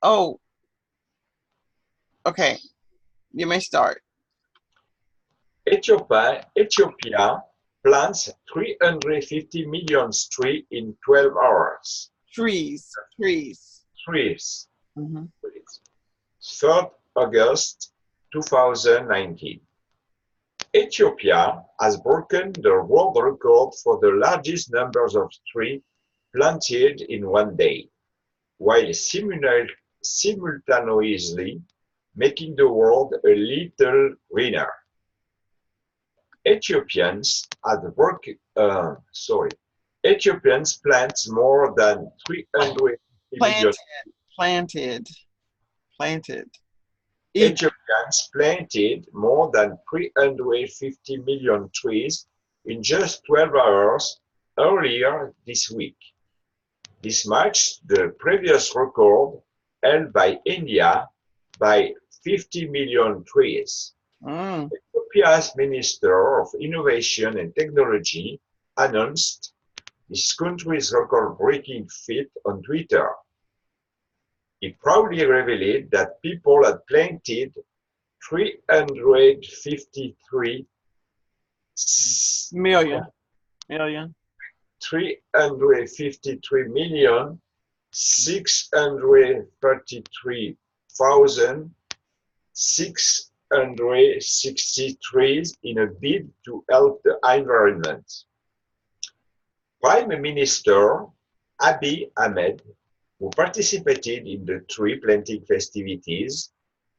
Oh, okay. You may start. Ethiopia plants 350 million trees in 12 hours. Trees. Trees. Trees. Hmm. 3rd August 2019. Ethiopia has broken the world record for the largest numbers of trees planted in one day, while simultaneously making the world a little greener. Ethiopians had work, sorry, Ethiopians plant more than 350 million. Planted. Planted. Planted. Ethiopians planted more than 350 million trees in just 12 hours earlier this week. This matched the previous record held by India by 50 million trees. Mm. Ethiopia's Minister of Innovation and Technology announced this country's record-breaking feat on Twitter. He proudly revealed that people had planted 353 Million. Million. 353,633,660 trees in a bid to help the environment. Prime Minister Abiy Ahmed, who participated in the tree planting festivities,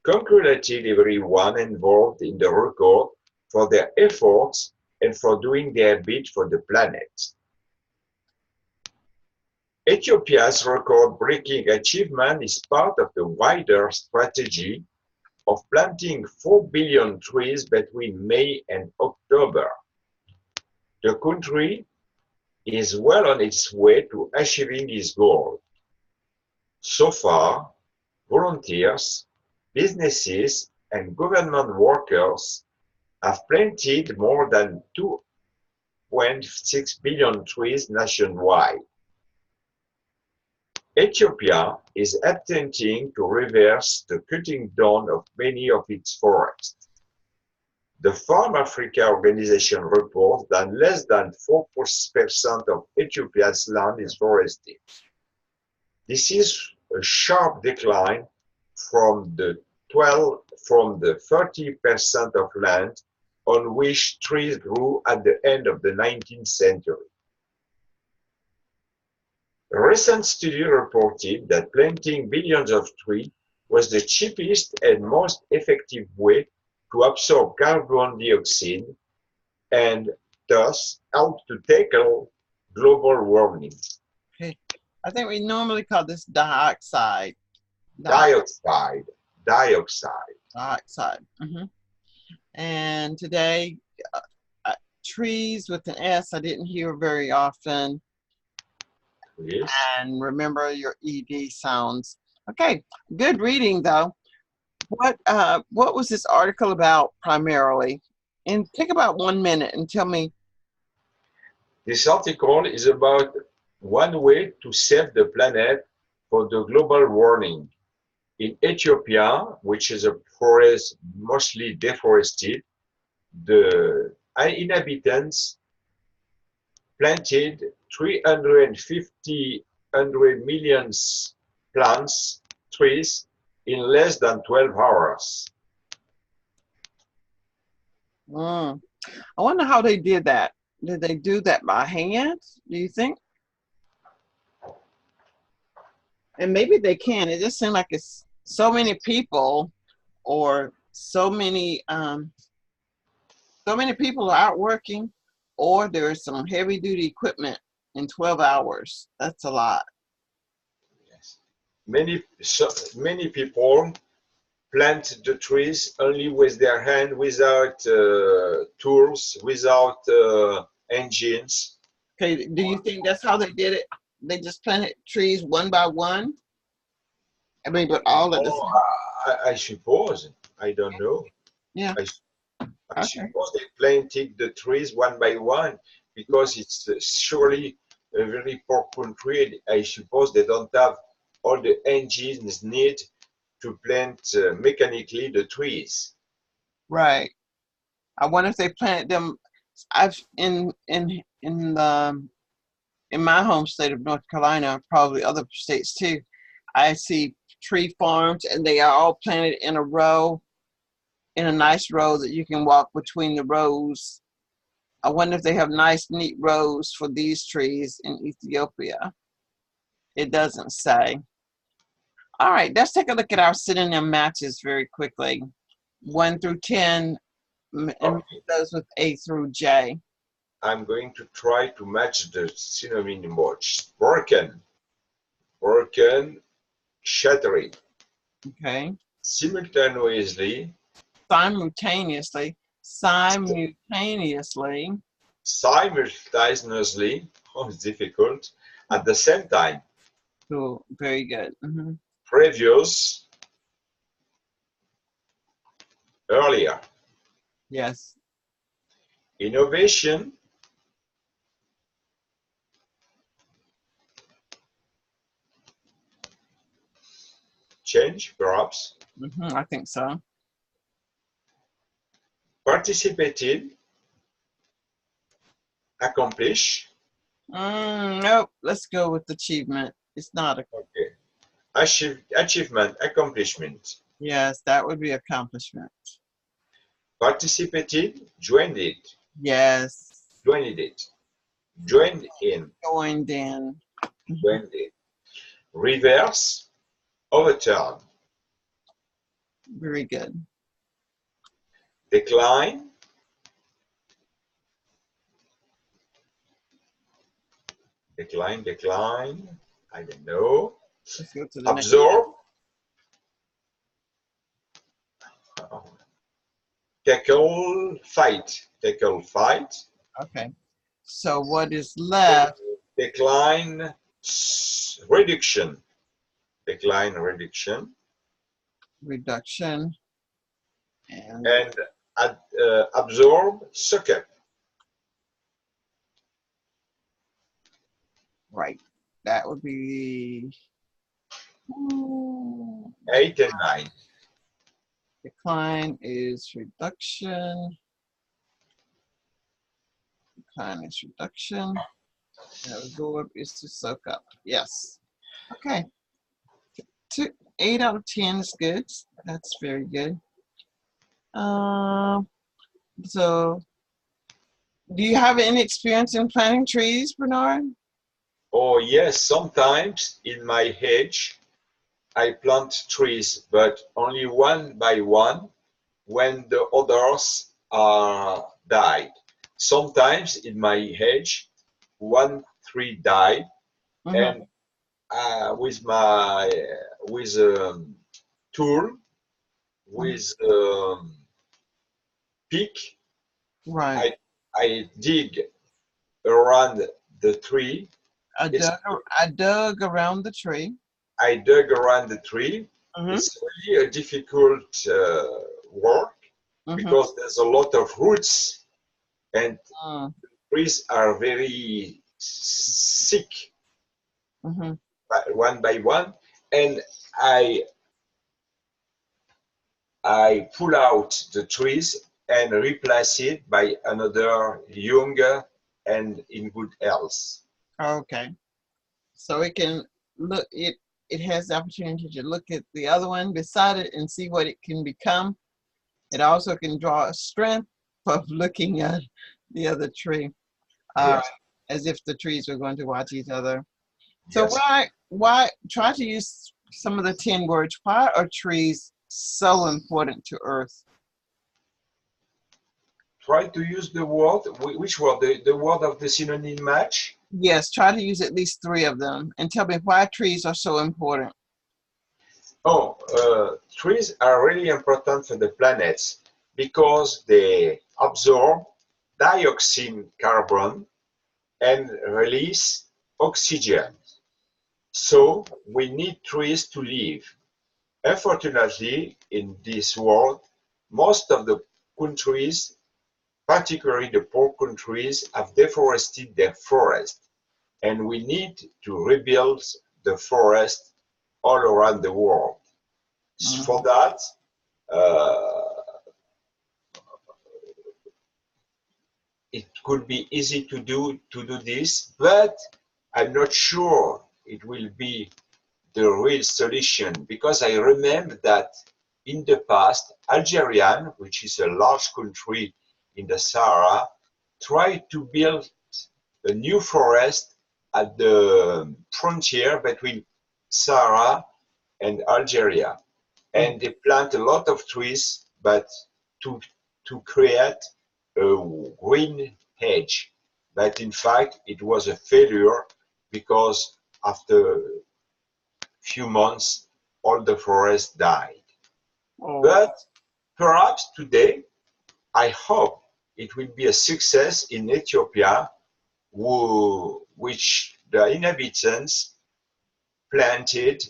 congratulated everyone involved in the record for their efforts and for doing their bit for the planet. Ethiopia's record-breaking achievement is part of the wider strategy of planting 4 billion trees between May and October. The country is well on its way to achieving its goal. So far, volunteers, businesses, and government workers have planted more than 2.6 billion trees nationwide. Ethiopia is attempting to reverse the cutting down of many of its forests. The Farm Africa organization reports that less than 4% of Ethiopia's land is forested. This is a sharp decline from the 30% of land on which trees grew at the end of the 19th century. A recent study reported that planting billions of trees was the cheapest and most effective way to absorb carbon dioxide and thus help to tackle global warming. Okay. I think we normally call this dioxide. Dioxide. Dioxide. And today, trees with an S, I didn't hear very often. Yes. And remember your ED sounds. Okay, good reading though. What was this article about primarily? And take about 1 minute and tell me. This article is about one way to save the planet for the global warming. In Ethiopia, which is a forest mostly deforested, the inhabitants planted 350 million plants, trees, in less than 12 hours. I wonder how they did that. Did they do that by hand, do you think? And maybe they can. It just seems like it's so many people or so many people are out working, or there's some heavy duty equipment in 12 hours. That's a lot. Yes. Many people plant the trees only with their hand, without tools, without engines. Okay, do you think that's how they did it? They just planted trees one by one? I mean, but all at the Oh, same. I suppose. I don't know. Yeah. I, I Okay. suppose they planted the trees one by one because it's surely a very poor country. I suppose they don't have all the engines need to plant mechanically the trees. Right. I wonder if they planted them. I've in my home state of North Carolina, probably other states too. I see tree farms, and they are all planted in a row, in a nice row that you can walk between the rows. I wonder if they have nice, neat rows for these trees in Ethiopia. It doesn't say. All right, let's take a look at our synonym matches very quickly. 1 through 10, and Okay. those with A through J. I'm going to try to match the synonym words. Broken, broken, shattering. Okay. Simultaneously, Simultaneously. Simultaneously. simultaneously, oh, it's difficult, at the same time. Cool. Very good. Previous, earlier. Yes. Innovation, change, perhaps. I think so. Participated, accomplish. Nope. Let's go with achievement. It's not a. Okay. Achievement, accomplishment. Yes, that would be accomplishment. Participated, joined it, Yes. joined it, joined in, Joined in. joined it. Reverse, overturn. Very good. Decline, decline. I don't know. Let's go to the next. Absorb, tackle, fight. Tackle, fight. Okay. So what is left? Decline, reduction. Decline, reduction. Reduction. And And absorb, suck up. right. That would be 8 and 9. decline is reduction. Decline is reduction. Absorb is to soak up. Yes. Okay. 8 out of 10 is good. That's very good. So do you have any experience in planting trees, Bernard? Oh yes, sometimes in my hedge I plant trees, but only one by one when the others are died. Sometimes in my hedge, one tree died, Mm-hmm. and with my with a tool with pick, Right. I I dig around the tree. I It's dug, I dug around the tree. I dug around the tree. Mm-hmm. It's really a difficult work Mm-hmm. because there's a lot of roots and Mm, trees are very sick mm-hmm. one by one. And I I pull out the trees and replace it by another younger and in good health. Okay. So it can look it has the opportunity to look at the other one beside it and see what it can become. It also can draw a strength of looking at the other tree, uh, Yes, as if the trees were going to watch each other. So yes. why try to use some of the 10 words? Why are trees so important to Earth? Try to use the word, which word? The word of the synonym match? Yes, try to use at least 3 of them and tell me why trees are so important. Oh, trees are really important for the planets because they absorb dioxide carbon and release oxygen. So we need trees to live. Unfortunately, in this world, most of the countries, particularly the poor countries, have deforested their forest, and we need to rebuild the forest all around the world. For that, it could be easy to do this, but I'm not sure it will be the real solution, because I remember that in the past, Algeria, which is a large country in the Sahara, tried to build a new forest at the frontier between Sahara and Algeria. And they plant a lot of trees, but to create a green hedge. But in fact, it was a failure, because after few months, all the forest died. Oh. But perhaps today, I hope it will be a success in Ethiopia, which the inhabitants planted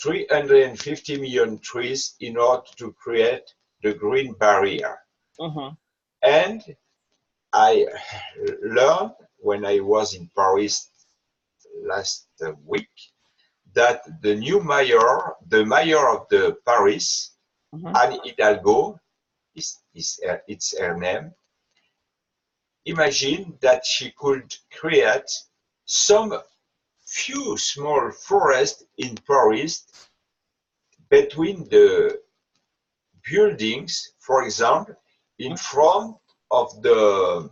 350 million trees in order to create the green barrier. And I learned when I was in Paris last week that the new mayor, the mayor of the Paris, Anne Hidalgo, it's her name. Imagine that she could create some few small forests in Paris between the buildings, for example, in front of the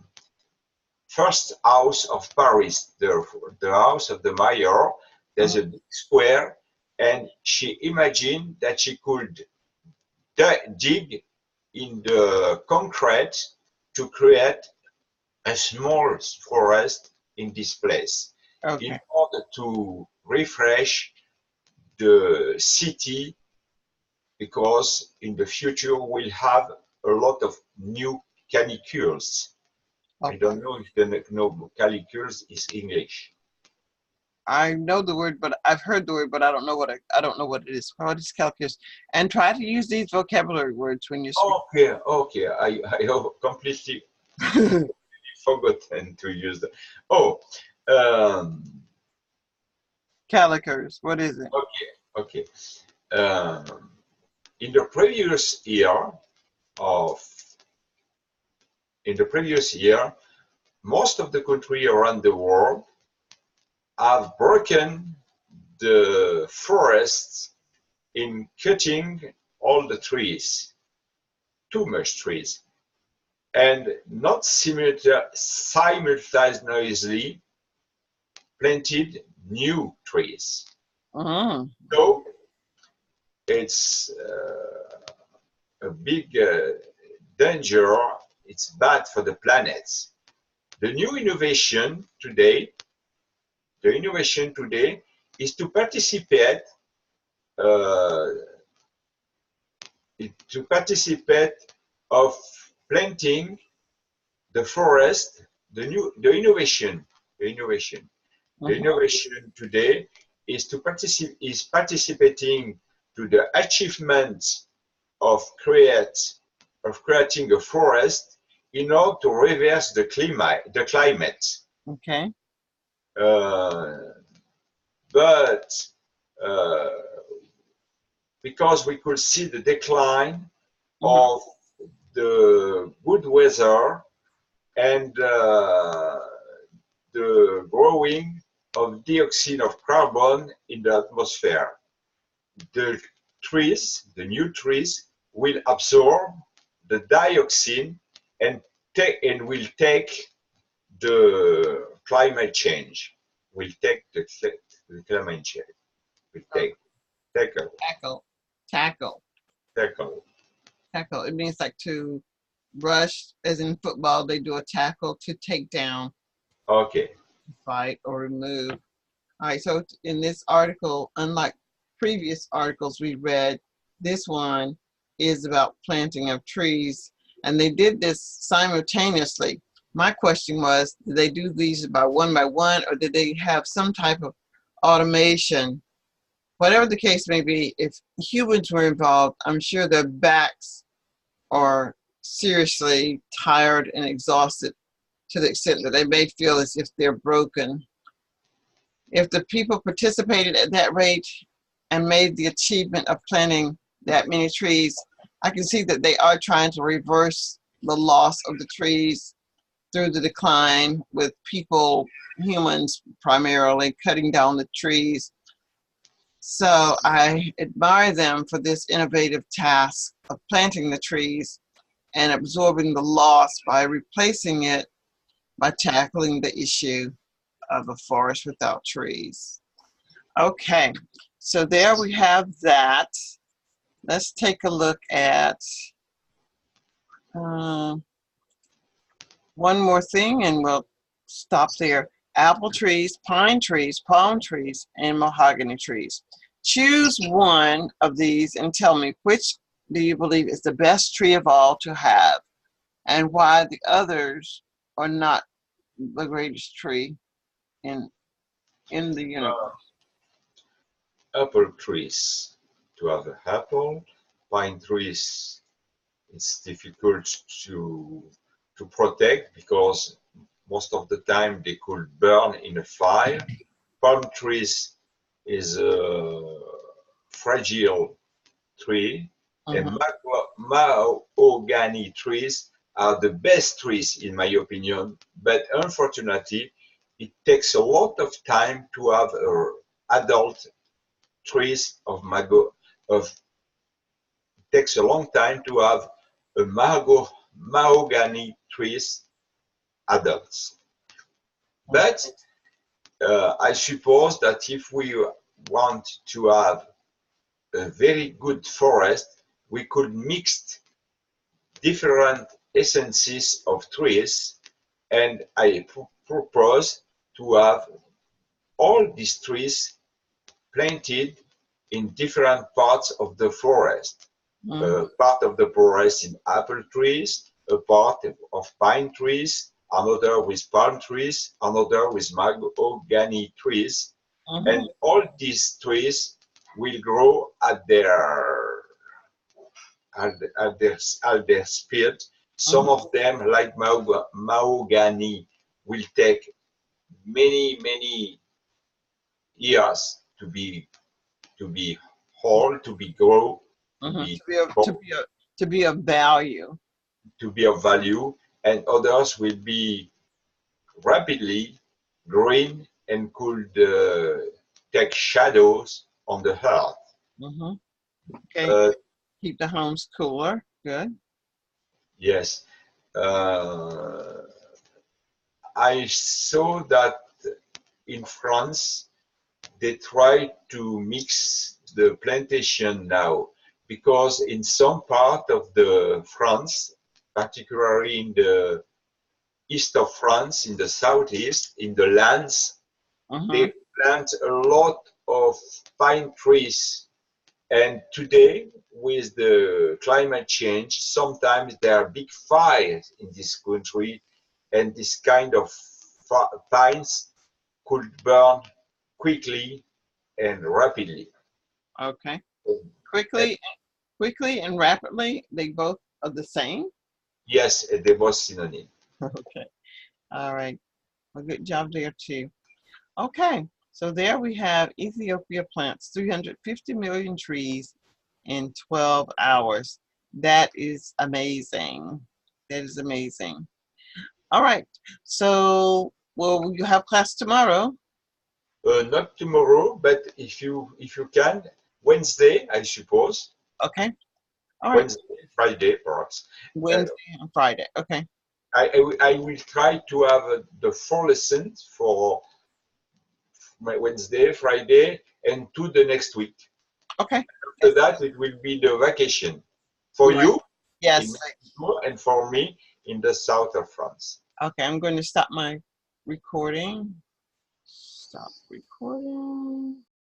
first house of Paris, the house of the mayor. There's a big square, and she imagined that she could dig in the concrete to create a small forest in this place, in order to refresh the city, because in the future we'll have a lot of new canicules. I don't know if the no, canicules is English. I know the word, but I've heard the word, but I don't know what I don't know what it is. What is calculus? And try to use these vocabulary words when you speak. Okay. I completely forgotten to use them. Calicers. What is it? Okay. In the previous year, most of the countries around the world have broken the forests in cutting all the trees, too much trees, and not simultaneously planted new trees. So it's a big danger. It's bad for the planet. The innovation today is to participate of planting the forest. The innovation today is participating to the achievement of creating a forest in order to reverse the climate. Okay. But because we could see the decline of the good weather and the growing of dioxide of carbon in the atmosphere, the new trees will absorb the dioxide and will take the climate change. Will take the climate change. Will Tackle. It means like to rush, as in football, they do a tackle to take down. Okay. Fight or remove. All right, so in this article, unlike previous articles we read, this one is about planting of trees, and they did this simultaneously. My question was, did they do these by one, or did they have some type of automation? Whatever the case may be, if humans were involved, I'm sure their backs are seriously tired and exhausted to the extent that they may feel as if they're broken. If the people participated at that rate, and made the achievement of planting that many trees, I can see that they are trying to reverse the loss of the trees through the decline, with people, humans primarily, cutting down the trees. So I admire them for this innovative task of planting the trees and absorbing the loss by replacing it by tackling the issue of a forest without trees. Okay, so there we have that. Let's take a look at one more thing and we'll stop there. Apple trees, pine trees, palm trees, and mahogany trees. Choose one of these and tell me which do you believe is the best tree of all to have, and why the others are not the greatest tree in the universe. Apple trees. To have an apple, pine trees, it's difficult to protect because most of the time they could burn in a fire. Palm trees is a fragile tree, and Mhm, mahogany trees are the best trees in my opinion, but unfortunately it takes a lot of time to have adult trees of takes a long time to have a mahogany trees adults. But I suppose that if we want to have a very good forest, we could mix different essences of trees, and I propose to have all these trees planted in different parts of the forest. mhm, Part of the forest in apple trees, a part of pine trees, another with palm trees, another with mahogany trees, mhm, and all these trees will grow at their speed. Some mhm. of them, like mahogany, will take many years to be whole, to be grow, to Mhm. be To be of value. to be of value, and others will be rapidly growing and could take shadows on the earth. Mhm. Okay, Uh, keep the homes cooler. Good. yes, uh, I saw that in France they try to mix the plantation now because in some part of the France, particularly in the east of France, in the southeast, in the lands, Mhm, they plant a lot of pine trees. And today, with the climate change, sometimes there are big fires in this country, and this kind of pines could burn quickly and rapidly. okay. And Quickly, quickly and rapidly, they both are the same. yes, they was synonym. Okay. All right. Well, good job there too. Okay. So there we have Ethiopia plants 350 million trees in 12 hours. That is amazing. That is amazing. All right. So, well, you have class tomorrow. Not tomorrow, but if you can, Wednesday, I suppose. Okay. All right. Wednesday, Friday, perhaps. Uh, Wednesday and Friday. Okay. I will try to have the four lessons for my Wednesday, Friday, and to the next week. Okay. After that, it will be the vacation for Right. you in Yes. Mexico and for me in the south of France. Okay. I'm going to stop my recording. Stop recording.